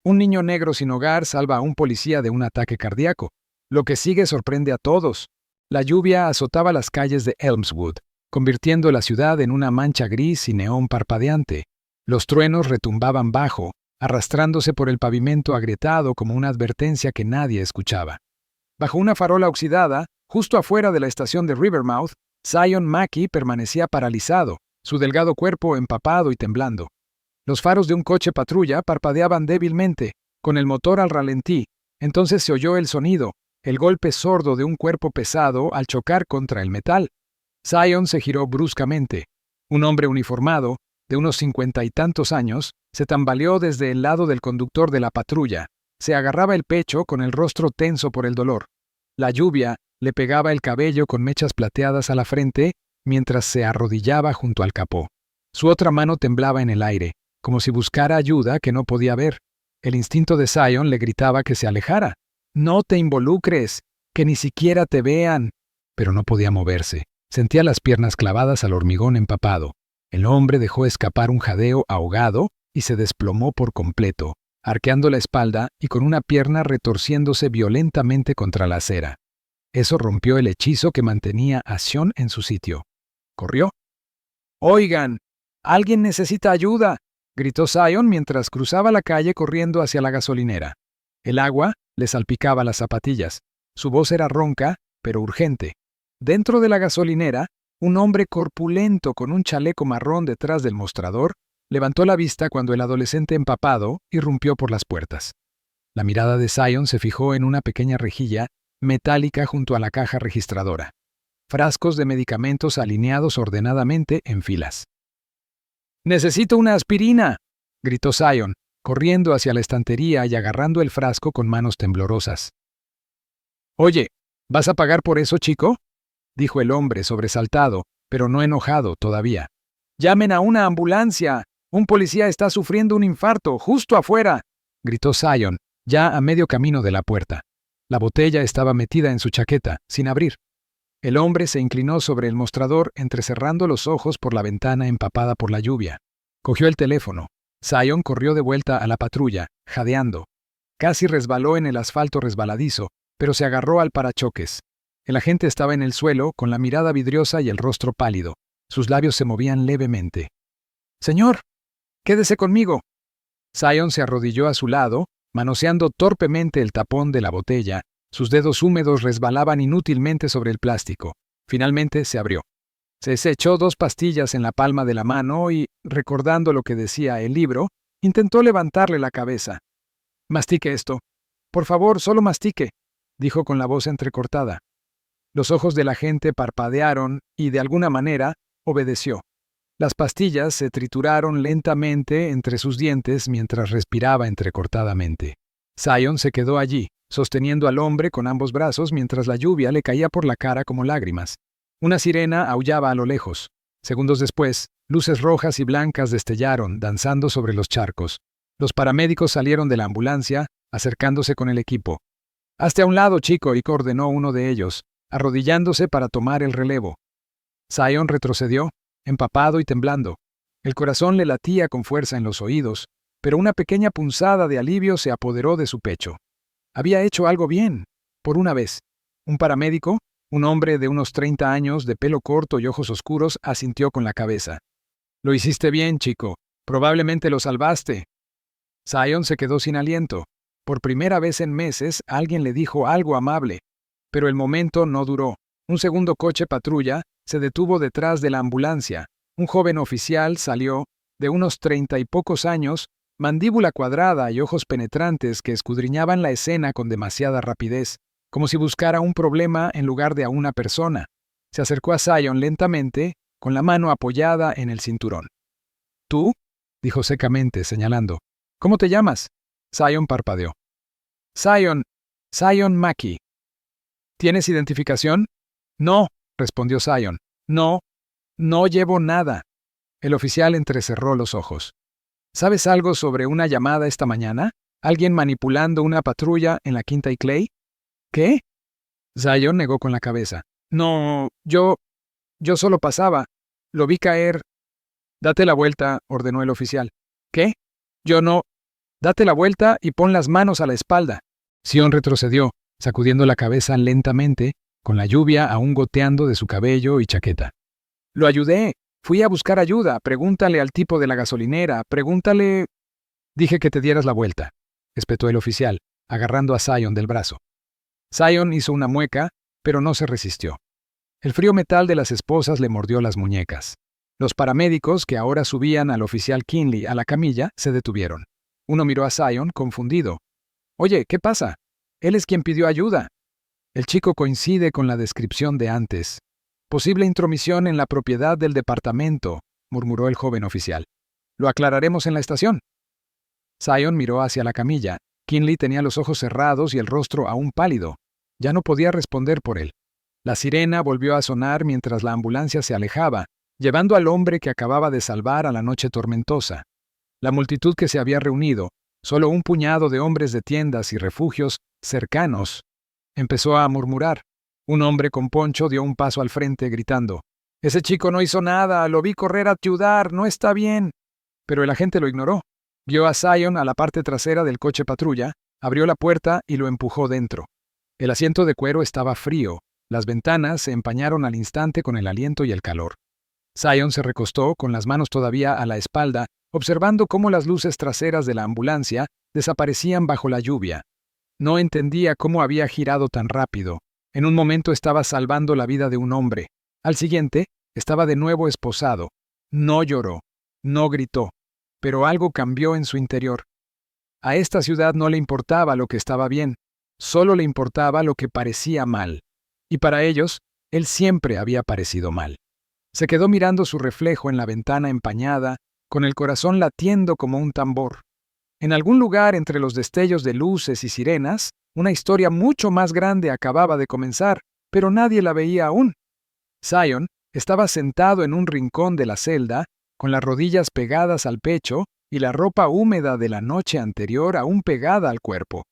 Un niño negro sin hogar salva a un policía de un ataque cardíaco. Lo que sigue sorprende a todos. La lluvia azotaba las calles de Elmswood, convirtiendo la ciudad en una mancha gris y neón parpadeante. Los truenos retumbaban bajo, arrastrándose por el pavimento agrietado como una advertencia que nadie escuchaba. Bajo una farola oxidada, justo afuera de la estación de Rivermouth, Zion Mackey permanecía paralizado, su delgado cuerpo empapado y temblando. Los faros de un coche patrulla parpadeaban débilmente, con el motor al ralentí. Entonces se oyó el sonido, el golpe sordo de un cuerpo pesado al chocar contra el metal. Zion se giró bruscamente. Un hombre uniformado, de unos 50 y tantos años, se tambaleó desde el lado del conductor de la patrulla. Se agarraba el pecho con el rostro tenso por el dolor. La lluvia le pegaba el cabello con mechas plateadas a la frente mientras se arrodillaba junto al capó. Su otra mano temblaba en el aire, como si buscara ayuda que no podía ver. El instinto de Zion le gritaba que se alejara. «No te involucres, que ni siquiera te vean». Pero no podía moverse. Sentía las piernas clavadas al hormigón empapado. El hombre dejó escapar un jadeo ahogado y se desplomó por completo, arqueando la espalda y con una pierna retorciéndose violentamente contra la acera. Eso rompió el hechizo que mantenía a Sean en su sitio. Corrió. «¡Oigan! ¡Alguien necesita ayuda!», gritó Zion mientras cruzaba la calle corriendo hacia la gasolinera. El agua le salpicaba las zapatillas. Su voz era ronca, pero urgente. Dentro de la gasolinera, un hombre corpulento con un chaleco marrón detrás del mostrador levantó la vista cuando el adolescente empapado irrumpió por las puertas. La mirada de Zion se fijó en una pequeña rejilla metálica junto a la caja registradora. Frascos de medicamentos alineados ordenadamente en filas. «¡Necesito una aspirina!», gritó Zion, corriendo hacia la estantería y agarrando el frasco con manos temblorosas. «Oye, ¿vas a pagar por eso, chico?», dijo el hombre sobresaltado, pero no enojado todavía. «¡Llamen a una ambulancia! Un policía está sufriendo un infarto, justo afuera», gritó Zion, ya a medio camino de la puerta. La botella estaba metida en su chaqueta, sin abrir. El hombre se inclinó sobre el mostrador, entrecerrando los ojos por la ventana empapada por la lluvia. Cogió el teléfono. Zion corrió de vuelta a la patrulla, jadeando. Casi resbaló en el asfalto resbaladizo, pero se agarró al parachoques. El agente estaba en el suelo, con la mirada vidriosa y el rostro pálido. Sus labios se movían levemente. «Señor, quédese conmigo». Zion se arrodilló a su lado, manoseando torpemente el tapón de la botella. Sus dedos húmedos resbalaban inútilmente sobre el plástico. Finalmente se abrió. Se echó 2 pastillas en la palma de la mano y, recordando lo que decía el libro, intentó levantarle la cabeza. «Mastique esto. Por favor, solo mastique», dijo con la voz entrecortada. Los ojos del agente parpadearon y, de alguna manera, obedeció. Las pastillas se trituraron lentamente entre sus dientes mientras respiraba entrecortadamente. Zion se quedó allí, sosteniendo al hombre con ambos brazos mientras la lluvia le caía por la cara como lágrimas. Una sirena aullaba a lo lejos. Segundos después, luces rojas y blancas destellaron, danzando sobre los charcos. Los paramédicos salieron de la ambulancia, acercándose con el equipo. «Hazte a un lado, chico», y ordenó uno de ellos, arrodillándose para tomar el relevo. Zion retrocedió, empapado y temblando. El corazón le latía con fuerza en los oídos, pero una pequeña punzada de alivio se apoderó de su pecho. Había hecho algo bien, por una vez. Un paramédico, un hombre de unos 30 años, de pelo corto y ojos oscuros, asintió con la cabeza. «Lo hiciste bien, chico. Probablemente lo salvaste». Zion se quedó sin aliento. Por primera vez en meses, alguien le dijo algo amable. Pero el momento no duró. Un segundo coche patrulla se detuvo detrás de la ambulancia. Un joven oficial salió, de unos 30 y pocos años, mandíbula cuadrada y ojos penetrantes que escudriñaban la escena con demasiada rapidez, como si buscara un problema en lugar de a una persona. Se acercó a Zion lentamente, con la mano apoyada en el cinturón. «¿Tú?», dijo secamente, señalando. «¿Cómo te llamas?». Zion parpadeó. «Zion Mackey». «¿Tienes identificación?». «No», respondió Zion. «No llevo nada». El oficial entrecerró los ojos. «¿Sabes algo sobre una llamada esta mañana? ¿Alguien manipulando una patrulla en la Quinta y Clay?». «¿Qué?». Zion negó con la cabeza. «No, yo solo pasaba. Lo vi caer». «Date la vuelta», ordenó el oficial. «¿Qué?». «Yo no». Date la vuelta y pon las manos a la espalda. Sion retrocedió, sacudiendo la cabeza lentamente, con la lluvia aún goteando de su cabello y chaqueta. Lo ayudé. Fui a buscar ayuda. Pregúntale al tipo de la gasolinera. Pregúntale... Dije que te dieras la vuelta, espetó el oficial, agarrando a Sion del brazo. Sion hizo una mueca, pero no se resistió. El frío metal de las esposas le mordió las muñecas. Los paramédicos, que ahora subían al oficial Kinley a la camilla, se detuvieron. Uno miró a Sion, confundido. «Oye, ¿qué pasa? Él es quien pidió ayuda». El chico coincide con la descripción de antes. «Posible intromisión en la propiedad del departamento», murmuró el joven oficial. «Lo aclararemos en la estación». Sion miró hacia la camilla. Kinley tenía los ojos cerrados y el rostro aún pálido. Ya no podía responder por él. La sirena volvió a sonar mientras la ambulancia se alejaba, llevando al hombre que acababa de salvar a la noche tormentosa. La multitud que se había reunido, solo un puñado de hombres de tiendas y refugios cercanos, empezó a murmurar. Un hombre con poncho dio un paso al frente, gritando: «Ese chico no hizo nada, lo vi correr a ayudar, no está bien». Pero el agente lo ignoró. Vio a Sion a la parte trasera del coche patrulla, abrió la puerta y lo empujó dentro. El asiento de cuero estaba frío, las ventanas se empañaron al instante con el aliento y el calor. Sion se recostó, con las manos todavía a la espalda, observando cómo las luces traseras de la ambulancia desaparecían bajo la lluvia. No entendía cómo había girado tan rápido. En un momento estaba salvando la vida de un hombre. Al siguiente, estaba de nuevo esposado. No lloró, no gritó, pero algo cambió en su interior. A esta ciudad no le importaba lo que estaba bien, solo le importaba lo que parecía mal. Y para ellos, él siempre había parecido mal. Se quedó mirando su reflejo en la ventana empañada, con el corazón latiendo como un tambor. En algún lugar entre los destellos de luces y sirenas, una historia mucho más grande acababa de comenzar, pero nadie la veía aún. Sion estaba sentado en un rincón de la celda, con las rodillas pegadas al pecho y la ropa húmeda de la noche anterior aún pegada al cuerpo.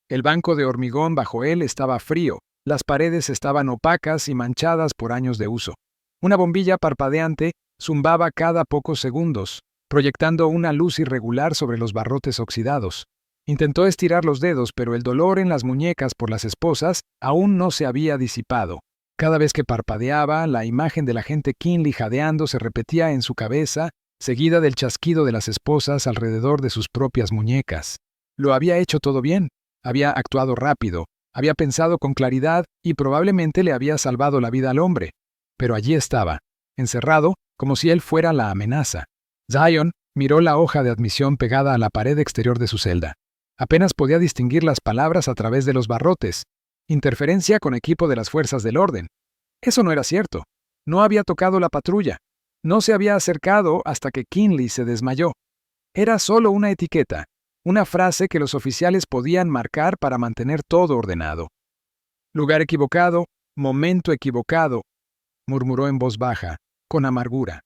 El banco de hormigón bajo él estaba frío, las paredes estaban opacas y manchadas por años de uso. Una bombilla parpadeante zumbaba cada pocos segundos, proyectando una luz irregular sobre los barrotes oxidados. Intentó estirar los dedos, pero el dolor en las muñecas por las esposas aún no se había disipado. Cada vez que parpadeaba, la imagen del agente Kinley jadeando se repetía en su cabeza, seguida del chasquido de las esposas alrededor de sus propias muñecas. Lo había hecho todo bien, había actuado rápido, había pensado con claridad y probablemente le había salvado la vida al hombre. Pero allí estaba, encerrado, como si él fuera la amenaza. Sion miró la hoja de admisión pegada a la pared exterior de su celda. Apenas podía distinguir las palabras a través de los barrotes. Interferencia con equipo de las fuerzas del orden. Eso no era cierto. No había tocado la patrulla. No se había acercado hasta que Kinley se desmayó. Era solo una etiqueta, una frase que los oficiales podían marcar para mantener todo ordenado. Lugar equivocado, momento equivocado, murmuró en voz baja, con amargura.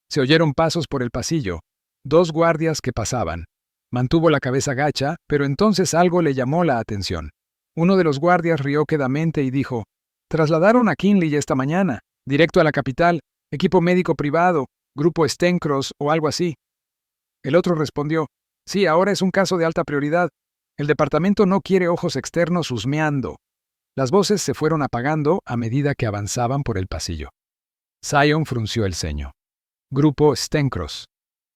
Se oyeron pasos por el pasillo, 2 guardias que pasaban. Mantuvo la cabeza gacha, pero entonces algo le llamó la atención. Uno de los guardias rió quedamente y dijo: «Trasladaron a Kinley esta mañana, directo a la capital, equipo médico privado, grupo Stencross o algo así». El otro respondió: «Sí, ahora es un caso de alta prioridad. El departamento no quiere ojos externos husmeando». Las voces se fueron apagando a medida que avanzaban por el pasillo. Sion frunció el ceño. Grupo Stencross.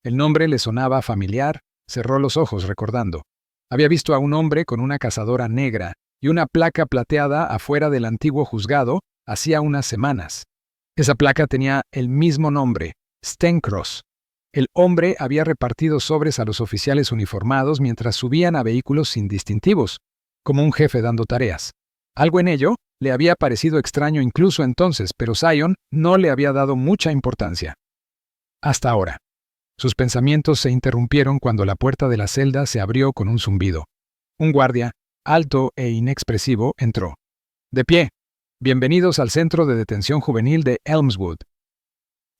El nombre le sonaba familiar, cerró los ojos recordando. Había visto a un hombre con una cazadora negra y una placa plateada afuera del antiguo juzgado hacía unas semanas. Esa placa tenía el mismo nombre, Stencross. El hombre había repartido sobres a los oficiales uniformados mientras subían a vehículos sin distintivos, como un jefe dando tareas. Algo en ello le había parecido extraño incluso entonces, pero Sion no le había dado mucha importancia. Hasta ahora. Sus pensamientos se interrumpieron cuando la puerta de la celda se abrió con un zumbido. Un guardia, alto e inexpresivo, entró. «De pie. Bienvenidos al Centro de Detención Juvenil de Elmswood».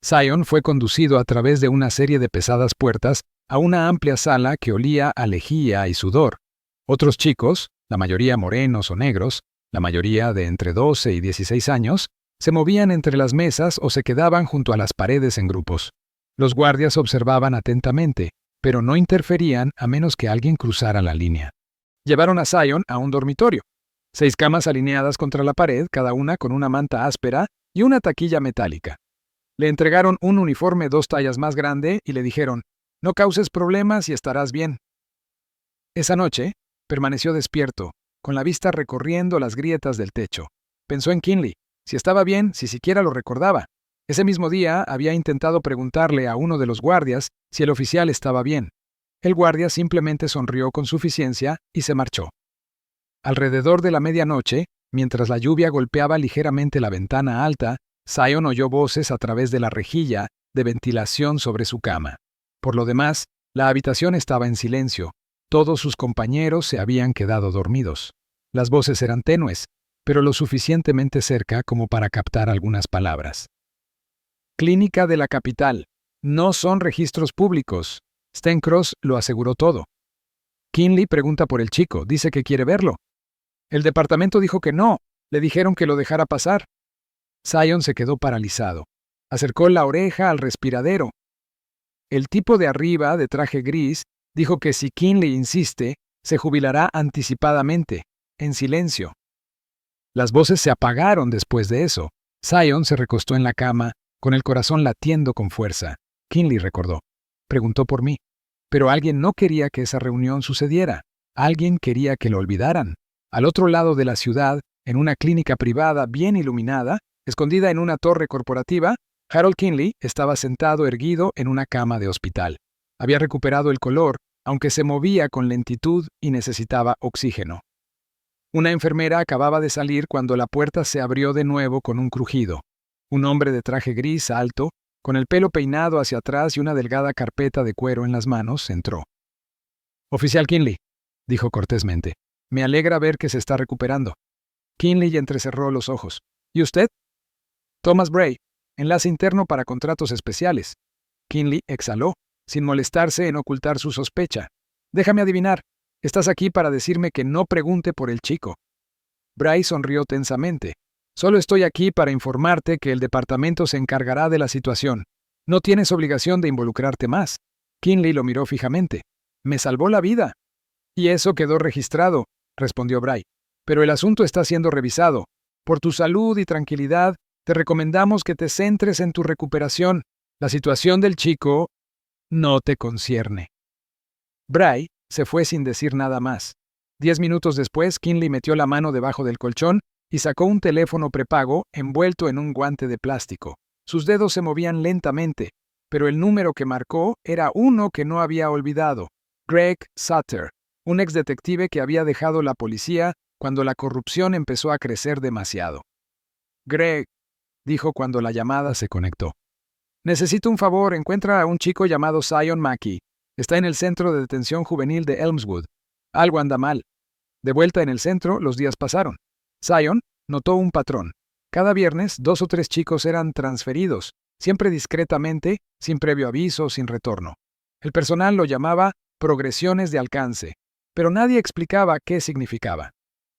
Sion fue conducido a través de una serie de pesadas puertas a una amplia sala que olía a lejía y sudor. Otros chicos, la mayoría morenos o negros, la mayoría de entre 12 y 16 años, se movían entre las mesas o se quedaban junto a las paredes en grupos. Los guardias observaban atentamente, pero no interferían a menos que alguien cruzara la línea. Llevaron a Zion a un dormitorio. 6 camas alineadas contra la pared, cada una con una manta áspera y una taquilla metálica. Le entregaron un uniforme 2 tallas más grande y le dijeron, «No causes problemas y estarás bien». Esa noche, permaneció despierto, con la vista recorriendo las grietas del techo. Pensó en Kinley, si estaba bien, si siquiera lo recordaba. Ese mismo día había intentado preguntarle a uno de los guardias si el oficial estaba bien. El guardia simplemente sonrió con suficiencia y se marchó. Alrededor de la medianoche, mientras la lluvia golpeaba ligeramente la ventana alta, Zion oyó voces a través de la rejilla de ventilación sobre su cama. Por lo demás, la habitación estaba en silencio. Todos sus compañeros se habían quedado dormidos. Las voces eran tenues, pero lo suficientemente cerca como para captar algunas palabras. Clínica de la capital. No son registros públicos. Stencross lo aseguró todo. Kinley pregunta por el chico, dice que quiere verlo. El departamento dijo que no, le dijeron que lo dejara pasar. Zion se quedó paralizado. Acercó la oreja al respiradero. El tipo de arriba, de traje gris, dijo que si Kinley insiste, se jubilará anticipadamente, en silencio. Las voces se apagaron después de eso. Zion se recostó en la cama, con el corazón latiendo con fuerza. Kinley recordó. Preguntó por mí. Pero alguien no quería que esa reunión sucediera. Alguien quería que lo olvidaran. Al otro lado de la ciudad, en una clínica privada bien iluminada, escondida en una torre corporativa, Harold Kinley estaba sentado erguido en una cama de hospital. Había recuperado el color, aunque se movía con lentitud y necesitaba oxígeno. Una enfermera acababa de salir cuando la puerta se abrió de nuevo con un crujido. Un hombre de traje gris alto, con el pelo peinado hacia atrás y una delgada carpeta de cuero en las manos, entró. «Oficial Kinley», dijo cortésmente, «me alegra ver que se está recuperando». Kinley entrecerró los ojos. «¿Y usted?» «Thomas Bray, enlace interno para contratos especiales». Kinley exhaló, sin molestarse en ocultar su sospecha. «Déjame adivinar, estás aquí para decirme que no pregunte por el chico». Bray sonrió tensamente. «Solo estoy aquí para informarte que el departamento se encargará de la situación. No tienes obligación de involucrarte más». Kinley lo miró fijamente. «Me salvó la vida». «Y eso quedó registrado», respondió Bray. «Pero el asunto está siendo revisado. Por tu salud y tranquilidad, te recomendamos que te centres en tu recuperación. La situación del chico no te concierne». Bray se fue sin decir nada más. 10 minutos después, Kinley metió la mano debajo del colchón y sacó un teléfono prepago envuelto en un guante de plástico. Sus dedos se movían lentamente, pero el número que marcó era uno que no había olvidado. Greg Sutter, un exdetective que había dejado la policía cuando la corrupción empezó a crecer demasiado. «Greg», dijo cuando la llamada se conectó. «Necesito un favor, encuentra a un chico llamado Zion Mackey. Está en el centro de detención juvenil de Elmswood. Algo anda mal». De vuelta en el centro, los días pasaron. Zion notó un patrón. Cada viernes, 2 o 3 chicos eran transferidos, siempre discretamente, sin previo aviso, sin retorno. El personal lo llamaba progresiones de alcance, pero nadie explicaba qué significaba.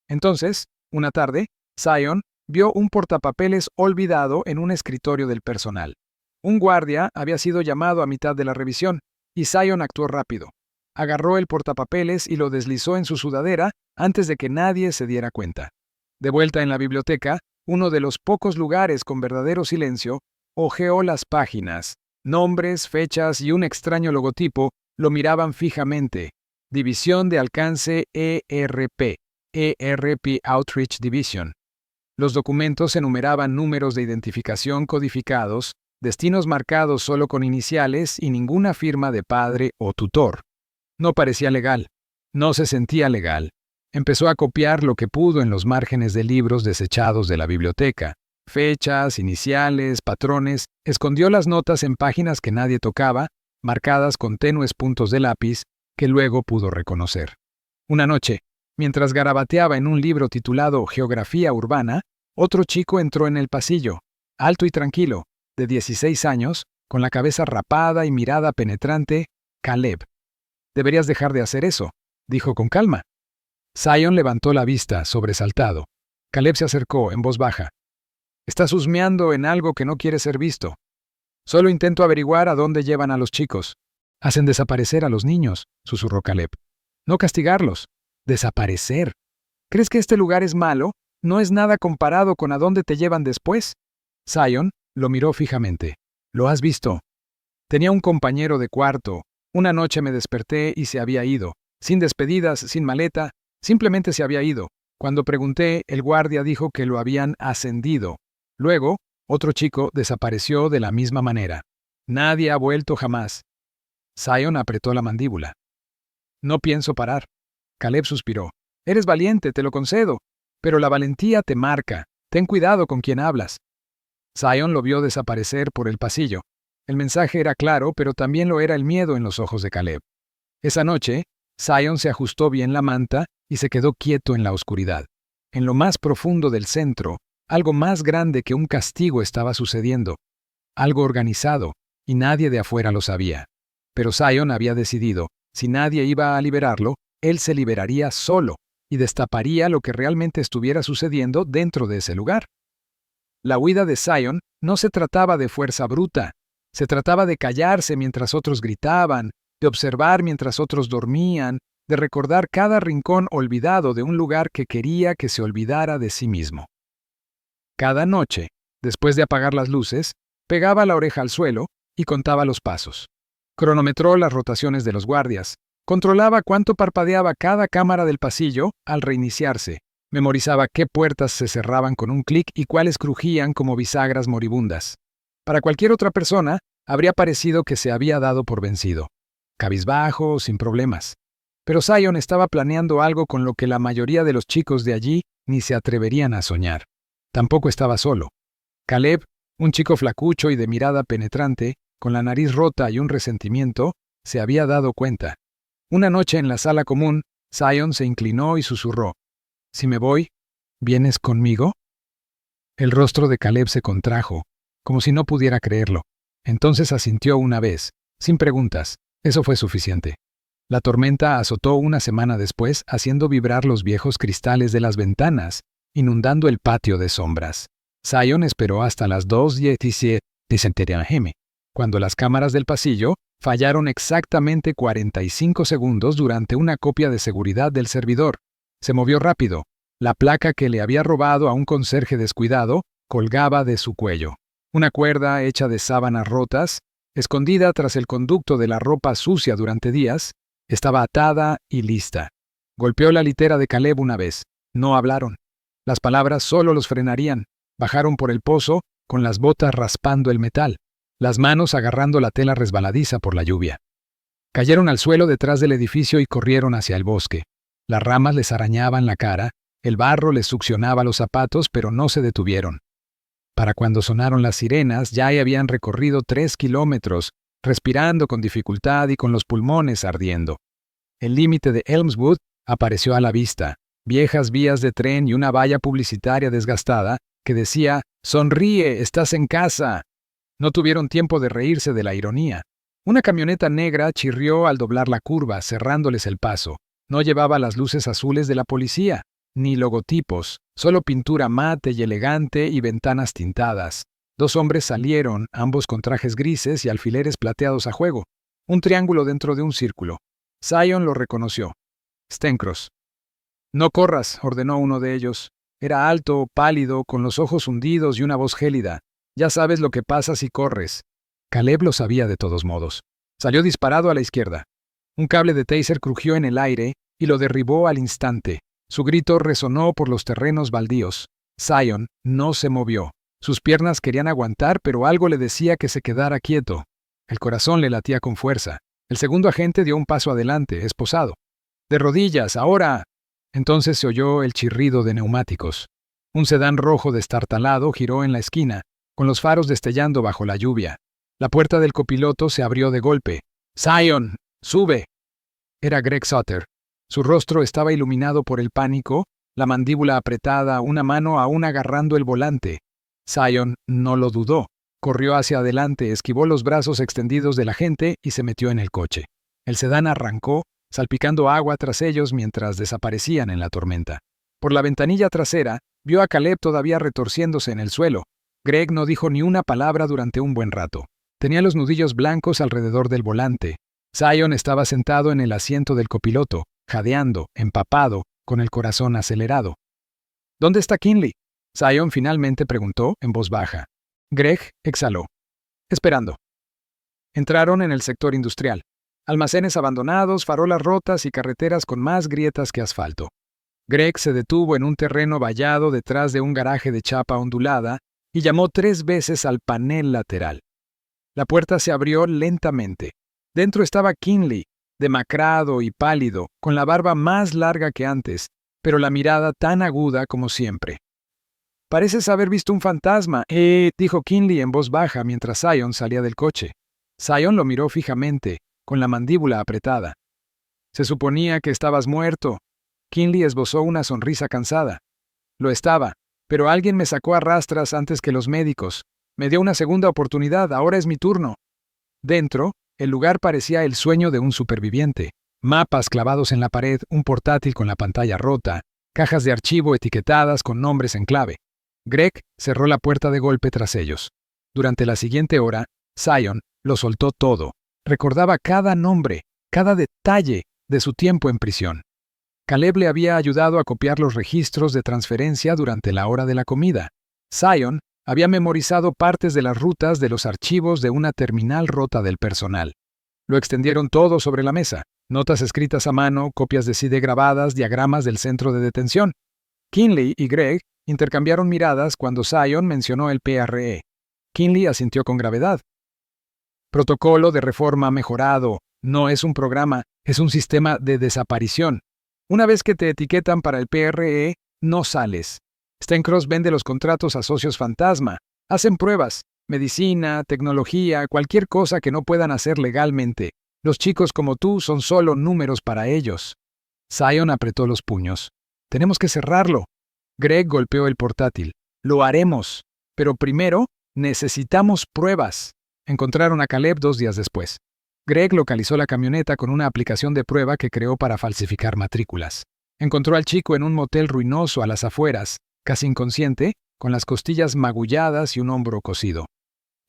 Entonces, una tarde, Zion vio un portapapeles olvidado en un escritorio del personal. Un guardia había sido llamado a mitad de la revisión, y Zion actuó rápido. Agarró el portapapeles y lo deslizó en su sudadera antes de que nadie se diera cuenta. De vuelta en la biblioteca, uno de los pocos lugares con verdadero silencio, hojeó las páginas. Nombres, fechas y un extraño logotipo lo miraban fijamente. División de Alcance ERP, ERP Outreach Division. Los documentos enumeraban números de identificación codificados, destinos marcados solo con iniciales y ninguna firma de padre o tutor. No parecía legal. No se sentía legal. Empezó a copiar lo que pudo en los márgenes de libros desechados de la biblioteca. Fechas, iniciales, patrones, escondió las notas en páginas que nadie tocaba, marcadas con tenues puntos de lápiz, que luego pudo reconocer. Una noche, mientras garabateaba en un libro titulado Geografía Urbana, otro chico entró en el pasillo, alto y tranquilo, de 16 años, con la cabeza rapada y mirada penetrante, Caleb. «Deberías dejar de hacer eso», dijo con calma. Zion levantó la vista, sobresaltado. Caleb se acercó, en voz baja. «Estás husmeando en algo que no quiere ser visto. Solo intento averiguar a dónde llevan a los chicos». Hacen desaparecer a los niños, susurró Caleb. No castigarlos, desaparecer. ¿Crees que este lugar es malo? No es nada comparado con a dónde te llevan después. Zion lo miró fijamente. ¿Lo has visto? Tenía un compañero de cuarto. Una noche me desperté y se había ido. Sin despedidas, sin maleta, simplemente se había ido. Cuando pregunté, el guardia dijo que lo habían ascendido. Luego, otro chico desapareció de la misma manera. Nadie ha vuelto jamás. Zion apretó la mandíbula. No pienso parar. Caleb suspiró. Eres valiente, te lo concedo. Pero la valentía te marca. Ten cuidado con quien hablas. Zion lo vio desaparecer por el pasillo. El mensaje era claro, pero también lo era el miedo en los ojos de Caleb. Esa noche, Zion se ajustó bien la manta y se quedó quieto en la oscuridad. En lo más profundo del centro, algo más grande que un castigo estaba sucediendo. Algo organizado, y nadie de afuera lo sabía. Pero Zion había decidido, si nadie iba a liberarlo, él se liberaría solo y destaparía lo que realmente estuviera sucediendo dentro de ese lugar. La huida de Zion no se trataba de fuerza bruta. Se trataba de callarse mientras otros gritaban, de observar mientras otros dormían, de recordar cada rincón olvidado de un lugar que quería que se olvidara de sí mismo. Cada noche, después de apagar las luces, pegaba la oreja al suelo y contaba los pasos. Cronometró las rotaciones de los guardias, controlaba cuánto parpadeaba cada cámara del pasillo al reiniciarse, memorizaba qué puertas se cerraban con un clic y cuáles crujían como bisagras moribundas. Para cualquier otra persona, habría parecido que se había dado por vencido. Cabizbajo, sin problemas. Pero Zion estaba planeando algo con lo que la mayoría de los chicos de allí ni se atreverían a soñar. Tampoco estaba solo. Caleb, un chico flacucho y de mirada penetrante, con la nariz rota y un resentimiento, se había dado cuenta. Una noche en la sala común, Zion se inclinó y susurró. «Si me voy, ¿vienes conmigo?» El rostro de Caleb se contrajo, como si no pudiera creerlo. Entonces asintió una vez, sin preguntas. Eso fue suficiente. La tormenta azotó una semana después, haciendo vibrar los viejos cristales de las ventanas, inundando el patio de sombras. Zion esperó hasta las 2:17 am, cuando las cámaras del pasillo fallaron exactamente 45 segundos durante una copia de seguridad del servidor. Se movió rápido. La placa que le había robado a un conserje descuidado colgaba de su cuello. Una cuerda hecha de sábanas rotas, escondida tras el conducto de la ropa sucia durante días, estaba atada y lista. Golpeó la litera de Caleb una vez. No hablaron. Las palabras solo los frenarían. Bajaron por el pozo, con las botas raspando el metal, las manos agarrando la tela resbaladiza por la lluvia. Cayeron al suelo detrás del edificio y corrieron hacia el bosque. Las ramas les arañaban la cara, el barro les succionaba los zapatos, pero no se detuvieron. Para cuando sonaron las sirenas, ya habían recorrido 3 kilómetros, respirando con dificultad y con los pulmones ardiendo. El límite de Elmswood apareció a la vista, viejas vías de tren y una valla publicitaria desgastada que decía, «Sonríe, estás en casa». No tuvieron tiempo de reírse de la ironía. Una camioneta negra chirrió al doblar la curva, cerrándoles el paso. No llevaba las luces azules de la policía, ni logotipos, solo pintura mate y elegante y ventanas tintadas. 2 hombres salieron, ambos con trajes grises y alfileres plateados a juego. Un triángulo dentro de un círculo. Zion lo reconoció. Stencross. «No corras», ordenó uno de ellos. Era alto, pálido, con los ojos hundidos y una voz gélida. «Ya sabes lo que pasa si corres». Caleb lo sabía de todos modos. Salió disparado a la izquierda. Un cable de taser crujió en el aire y lo derribó al instante. Su grito resonó por los terrenos baldíos. Zion no se movió. Sus piernas querían aguantar, pero algo le decía que se quedara quieto. El corazón le latía con fuerza. El segundo agente dio un paso adelante, esposado. «De rodillas, ahora». Entonces se oyó el chirrido de neumáticos. Un sedán rojo destartalado giró en la esquina, con los faros destellando bajo la lluvia. La puerta del copiloto se abrió de golpe. «Zion, sube». Era Greg Sutter. Su rostro estaba iluminado por el pánico, la mandíbula apretada, una mano aún agarrando el volante. Zion no lo dudó. Corrió hacia adelante, esquivó los brazos extendidos del agente y se metió en el coche. El sedán arrancó, salpicando agua tras ellos mientras desaparecían en la tormenta. Por la ventanilla trasera, vio a Caleb todavía retorciéndose en el suelo. Greg no dijo ni una palabra durante un buen rato. Tenía los nudillos blancos alrededor del volante. Zion estaba sentado en el asiento del copiloto, jadeando, empapado, con el corazón acelerado. ¿Dónde está Kinley? Zion finalmente preguntó en voz baja. Greg exhaló. Esperando. Entraron en el sector industrial. Almacenes abandonados, farolas rotas y carreteras con más grietas que asfalto. Greg se detuvo en un terreno vallado detrás de un garaje de chapa ondulada y llamó 3 veces al panel lateral. La puerta se abrió lentamente. Dentro estaba Kinley, demacrado y pálido, con la barba más larga que antes, pero la mirada tan aguda como siempre. «Pareces haber visto un fantasma», dijo Kinley en voz baja mientras Zion salía del coche. Zion lo miró fijamente, con la mandíbula apretada. «Se suponía que estabas muerto». Kinley esbozó una sonrisa cansada. «Lo estaba, pero alguien me sacó a rastras antes que los médicos. Me dio una segunda oportunidad, ahora es mi turno». Dentro, el lugar parecía el sueño de un superviviente. Mapas clavados en la pared, un portátil con la pantalla rota, cajas de archivo etiquetadas con nombres en clave. Greg cerró la puerta de golpe tras ellos. Durante la siguiente hora, Zion lo soltó todo. Recordaba cada nombre, cada detalle de su tiempo en prisión. Caleb le había ayudado a copiar los registros de transferencia durante la hora de la comida. Zion había memorizado partes de las rutas de los archivos de una terminal rota del personal. Lo extendieron todo sobre la mesa. Notas escritas a mano, copias de CD grabadas, diagramas del centro de detención. Kinley y Greg intercambiaron miradas cuando Zion mencionó el PRE. Kinley asintió con gravedad. Protocolo de reforma mejorado. No es un programa, es un sistema de desaparición. Una vez que te etiquetan para el PRE, no sales. Stencross vende los contratos a socios fantasma. Hacen pruebas, medicina, tecnología, cualquier cosa que no puedan hacer legalmente. Los chicos como tú son solo números para ellos. Zion apretó los puños. Tenemos que cerrarlo. Greg golpeó el portátil. Lo haremos. Pero primero, necesitamos pruebas. Encontraron a Caleb 2 días después. Greg localizó la camioneta con una aplicación de prueba que creó para falsificar matrículas. Encontró al chico en un motel ruinoso a las afueras, casi inconsciente, con las costillas magulladas y un hombro cosido.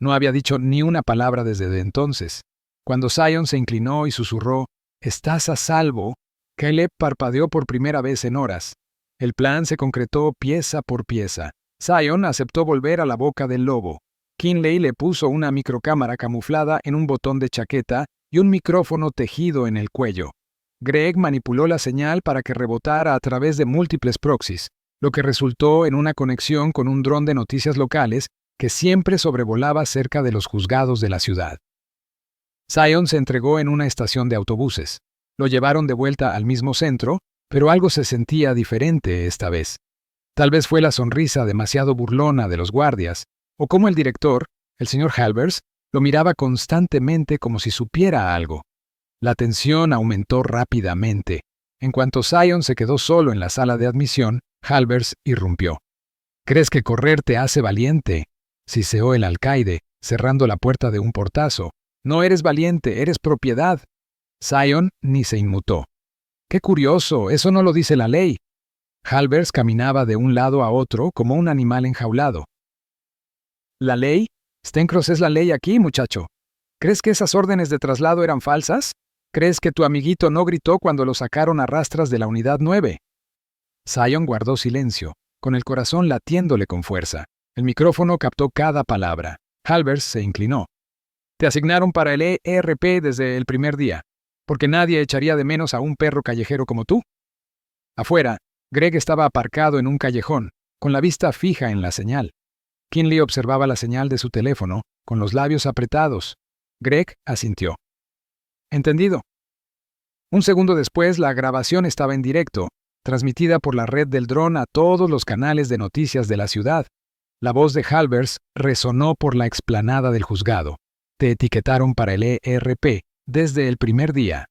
No había dicho ni una palabra desde entonces. Cuando Zion se inclinó y susurró, «Estás a salvo», Caleb parpadeó por primera vez en horas. El plan se concretó pieza por pieza. Zion aceptó volver a la boca del lobo. Kinley le puso una microcámara camuflada en un botón de chaqueta y un micrófono tejido en el cuello. Greg manipuló la señal para que rebotara a través de múltiples proxies, lo que resultó en una conexión con un dron de noticias locales que siempre sobrevolaba cerca de los juzgados de la ciudad. Zion se entregó en una estación de autobuses. Lo llevaron de vuelta al mismo centro, pero algo se sentía diferente esta vez. Tal vez fue la sonrisa demasiado burlona de los guardias, o como el director, el señor Halbers, lo miraba constantemente como si supiera algo. La tensión aumentó rápidamente. En cuanto Zion se quedó solo en la sala de admisión, Halbers irrumpió. «¿Crees que correr te hace valiente?», siseó el alcaide, cerrando la puerta de un portazo. «No eres valiente, eres propiedad». Zion ni se inmutó. «Qué curioso, eso no lo dice la ley». Halbers caminaba de un lado a otro como un animal enjaulado. «¿La ley? Stencross es la ley aquí, muchacho. ¿Crees que esas órdenes de traslado eran falsas? ¿Crees que tu amiguito no gritó cuando lo sacaron a rastras de la unidad 9? Zion guardó silencio, con el corazón latiéndole con fuerza. El micrófono captó cada palabra. Halbers se inclinó. «Te asignaron para el ERP desde el primer día, porque nadie echaría de menos a un perro callejero como tú». Afuera, Greg estaba aparcado en un callejón, con la vista fija en la señal. Kinley observaba la señal de su teléfono, con los labios apretados. Greg asintió. «Entendido». Un segundo después, la grabación estaba en directo, transmitida por la red del dron a todos los canales de noticias de la ciudad. La voz de Halbers resonó por la explanada del juzgado. «Te etiquetaron para el ERP desde el primer día».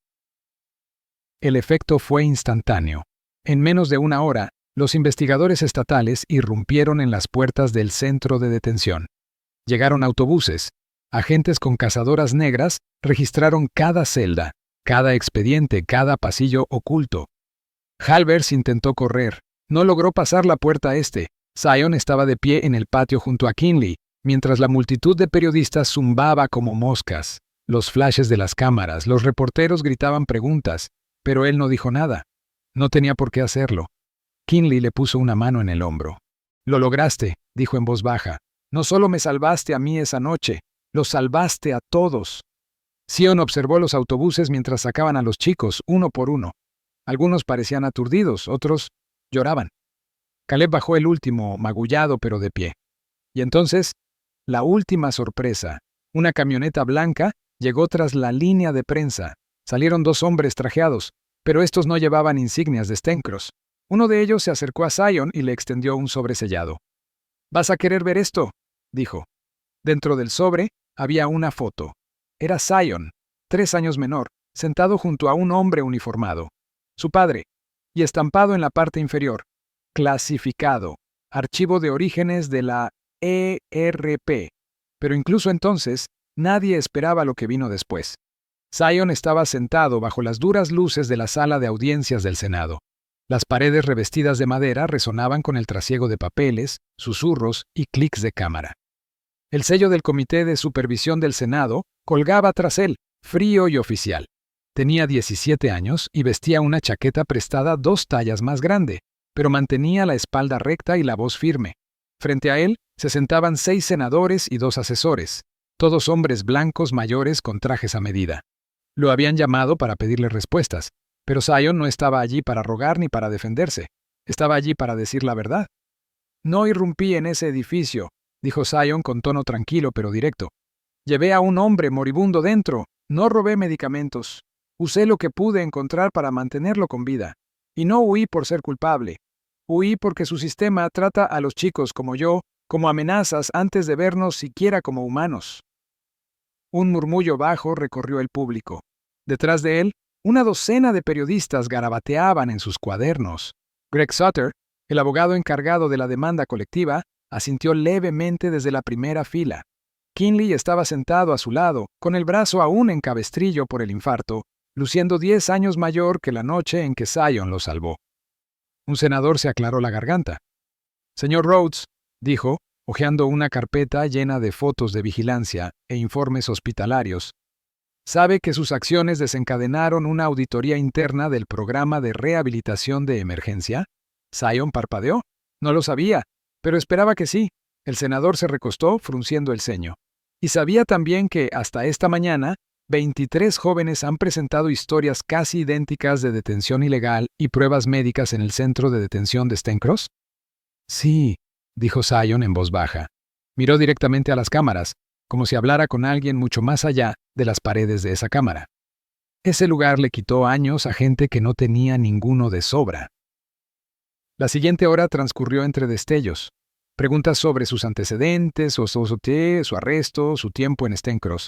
El efecto fue instantáneo. En menos de una hora, los investigadores estatales irrumpieron en las puertas del centro de detención. Llegaron autobuses. Agentes con cazadoras negras registraron cada celda, cada expediente, cada pasillo oculto. Halbers intentó correr. No logró pasar la puerta este. Zion estaba de pie en el patio junto a Kinley, mientras la multitud de periodistas zumbaba como moscas. Los flashes de las cámaras, los reporteros gritaban preguntas, pero él no dijo nada. No tenía por qué hacerlo. Kinley le puso una mano en el hombro. «Lo lograste», dijo en voz baja. «No solo me salvaste a mí esa noche, los salvaste a todos». Sion observó los autobuses mientras sacaban a los chicos, uno por uno. Algunos parecían aturdidos, otros lloraban. Caleb bajó el último, magullado pero de pie. Y entonces, la última sorpresa. Una camioneta blanca llegó tras la línea de prensa. Salieron 2 hombres trajeados, pero estos no llevaban insignias de Stencross. Uno de ellos se acercó a Sion y le extendió un sobre sellado. «¿Vas a querer ver esto?», dijo. Dentro del sobre había una foto. Era Sion, 3 años menor, sentado junto a un hombre uniformado. Su padre, y estampado en la parte inferior. Clasificado. Archivo de orígenes de la ERP. Pero incluso entonces, nadie esperaba lo que vino después. Sion estaba sentado bajo las duras luces de la sala de audiencias del Senado. Las paredes revestidas de madera resonaban con el trasiego de papeles, susurros y clics de cámara. El sello del Comité de Supervisión del Senado colgaba tras él, frío y oficial. Tenía 17 años y vestía una chaqueta prestada 2 tallas más grande, pero mantenía la espalda recta y la voz firme. Frente a él se sentaban 6 senadores y 2 asesores, todos hombres blancos mayores con trajes a medida. Lo habían llamado para pedirle respuestas, pero Sion no estaba allí para rogar ni para defenderse. Estaba allí para decir la verdad. «No irrumpí en ese edificio», dijo Sion con tono tranquilo pero directo. «Llevé a un hombre moribundo dentro. No robé medicamentos. Usé lo que pude encontrar para mantenerlo con vida. Y no huí por ser culpable. Huí porque su sistema trata a los chicos como yo, como amenazas antes de vernos siquiera como humanos». Un murmullo bajo recorrió el público. Detrás de él, una docena de periodistas garabateaban en sus cuadernos. Greg Sutter, el abogado encargado de la demanda colectiva, asintió levemente desde la primera fila. Kinley estaba sentado a su lado, con el brazo aún en cabestrillo por el infarto, luciendo 10 años mayor que la noche en que Sion lo salvó. Un senador se aclaró la garganta. «Señor Rhodes», dijo, hojeando una carpeta llena de fotos de vigilancia e informes hospitalarios, «sabe que sus acciones desencadenaron una auditoría interna del programa de rehabilitación de emergencia». Sion parpadeó. No lo sabía, pero esperaba que sí. El senador se recostó, frunciendo el ceño. Y sabía también que, hasta esta mañana, 23 jóvenes han presentado historias casi idénticas de detención ilegal y pruebas médicas en el centro de detención de Stencross. «Sí», dijo Sion en voz baja. Miró directamente a las cámaras, como si hablara con alguien mucho más allá de las paredes de esa cámara. Ese lugar le quitó años a gente que no tenía ninguno de sobra. La siguiente hora transcurrió entre destellos. Preguntas sobre sus antecedentes, su arresto, su tiempo en Stencross.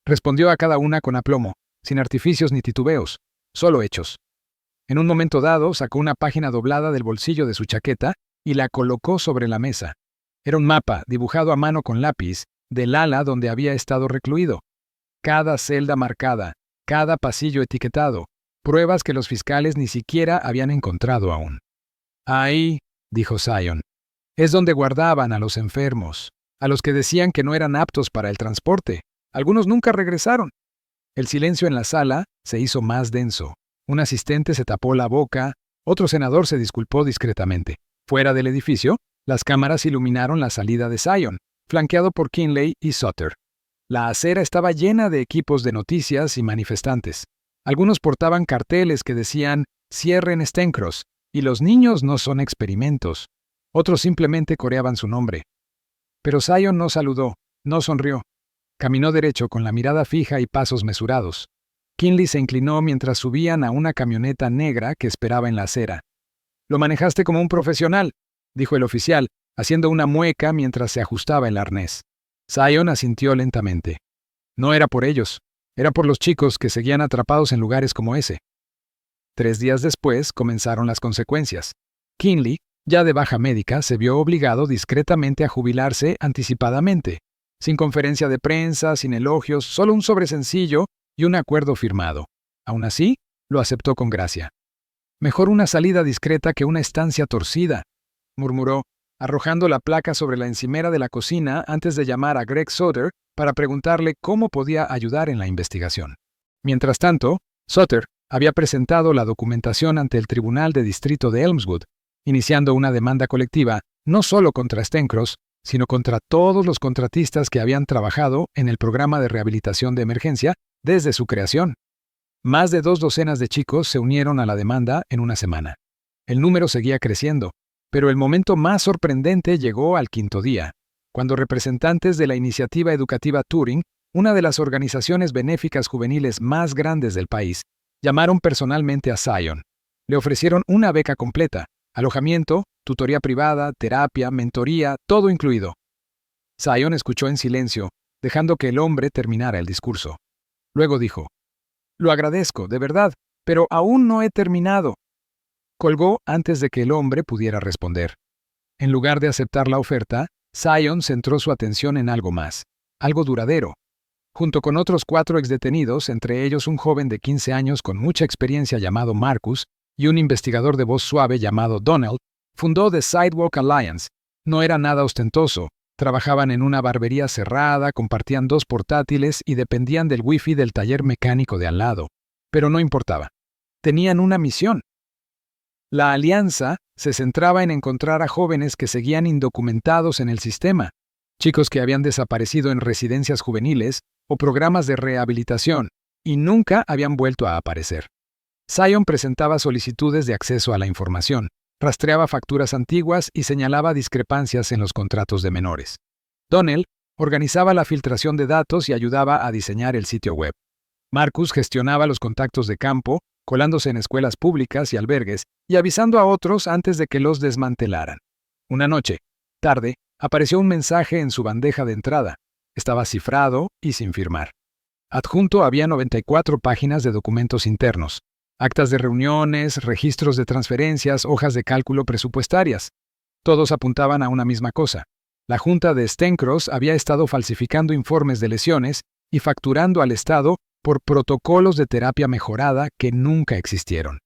Respondió a cada una con aplomo, sin artificios ni titubeos, solo hechos. En un momento dado sacó una página doblada del bolsillo de su chaqueta y la colocó sobre la mesa. Era un mapa, dibujado a mano con lápiz, del ala donde había estado recluido. Cada celda marcada, cada pasillo etiquetado, pruebas que los fiscales ni siquiera habían encontrado aún. «Ahí», dijo Sion, «es donde guardaban a los enfermos, a los que decían que no eran aptos para el transporte. Algunos nunca regresaron». El silencio en la sala se hizo más denso. Un asistente se tapó la boca, otro senador se disculpó discretamente. Fuera del edificio, las cámaras iluminaron la salida de Sion, flanqueado por Kinley y Sutter. La acera estaba llena de equipos de noticias y manifestantes. Algunos portaban carteles que decían «Cierren Stencross» y «Los niños no son experimentos». Otros simplemente coreaban su nombre. Pero Sion no saludó, no sonrió. Caminó derecho con la mirada fija y pasos mesurados. Kinley se inclinó mientras subían a una camioneta negra que esperaba en la acera. «Lo manejaste como un profesional», dijo el oficial, haciendo una mueca mientras se ajustaba el arnés. Sion asintió lentamente. No era por ellos, era por los chicos que seguían atrapados en lugares como ese. 3 días después comenzaron las consecuencias. Kinley, ya de baja médica, se vio obligado discretamente a jubilarse anticipadamente, sin conferencia de prensa, sin elogios, solo un sobre sencillo y un acuerdo firmado. Aún así, lo aceptó con gracia. «Mejor una salida discreta que una estancia torcida», murmuró, arrojando la placa sobre la encimera de la cocina antes de llamar a Greg Sutter para preguntarle cómo podía ayudar en la investigación. Mientras tanto, Sutter había presentado la documentación ante el Tribunal de Distrito de Elmswood, iniciando una demanda colectiva no solo contra Stencross, sino contra todos los contratistas que habían trabajado en el programa de rehabilitación de emergencia desde su creación. Más de 2 docenas de chicos se unieron a la demanda en una semana. El número seguía creciendo, pero el momento más sorprendente llegó al 5.º día, cuando representantes de la iniciativa educativa Turing, una de las organizaciones benéficas juveniles más grandes del país, llamaron personalmente a Zion. Le ofrecieron una beca completa, alojamiento, tutoría privada, terapia, mentoría, todo incluido. Zion escuchó en silencio, dejando que el hombre terminara el discurso. Luego dijo: «Lo agradezco, de verdad, pero aún no he terminado». Colgó antes de que el hombre pudiera responder. En lugar de aceptar la oferta, Zion centró su atención en algo más, algo duradero. Junto con otros 4 exdetenidos, entre ellos un joven de 15 años con mucha experiencia llamado Marcus y un investigador de voz suave llamado Donald, fundó The Sidewalk Alliance. No era nada ostentoso, trabajaban en una barbería cerrada, compartían 2 portátiles y dependían del wifi del taller mecánico de al lado. Pero no importaba. Tenían una misión. La alianza se centraba en encontrar a jóvenes que seguían indocumentados en el sistema, chicos que habían desaparecido en residencias juveniles o programas de rehabilitación y nunca habían vuelto a aparecer. Zion presentaba solicitudes de acceso a la información, rastreaba facturas antiguas y señalaba discrepancias en los contratos de menores. Donnell organizaba la filtración de datos y ayudaba a diseñar el sitio web. Marcus gestionaba los contactos de campo, colándose en escuelas públicas y albergues y avisando a otros antes de que los desmantelaran. Una noche, tarde, apareció un mensaje en su bandeja de entrada. Estaba cifrado y sin firmar. Adjunto había 94 páginas de documentos internos, actas de reuniones, registros de transferencias, hojas de cálculo presupuestarias. Todos apuntaban a una misma cosa. La junta de Stencross había estado falsificando informes de lesiones y facturando al Estado por protocolos de terapia mejorada que nunca existieron.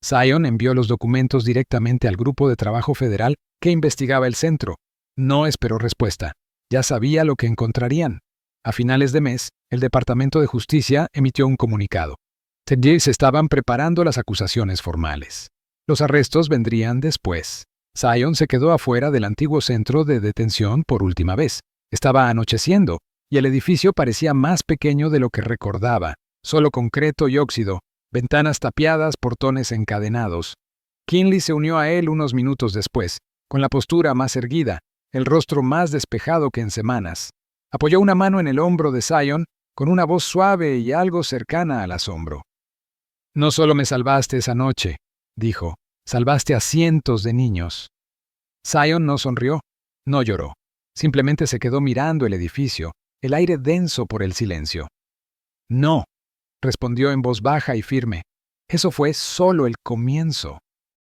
Zion envió los documentos directamente al Grupo de Trabajo Federal que investigaba el centro. No esperó respuesta. Ya sabía lo que encontrarían. A finales de mes, el Departamento de Justicia emitió un comunicado. Se estaban preparando las acusaciones formales. Los arrestos vendrían después. Zion se quedó afuera del antiguo centro de detención por última vez. Estaba anocheciendo, y el edificio parecía más pequeño de lo que recordaba, solo concreto y óxido, ventanas tapiadas, portones encadenados. Kinley se unió a él unos minutos después, con la postura más erguida, el rostro más despejado que en semanas. Apoyó una mano en el hombro de Zion, con una voz suave y algo cercana al asombro. «No solo me salvaste esa noche», dijo, «salvaste a cientos de niños». Zion no sonrió, no lloró, simplemente se quedó mirando el edificio, el aire denso por el silencio. «No», respondió en voz baja y firme, «eso fue solo el comienzo».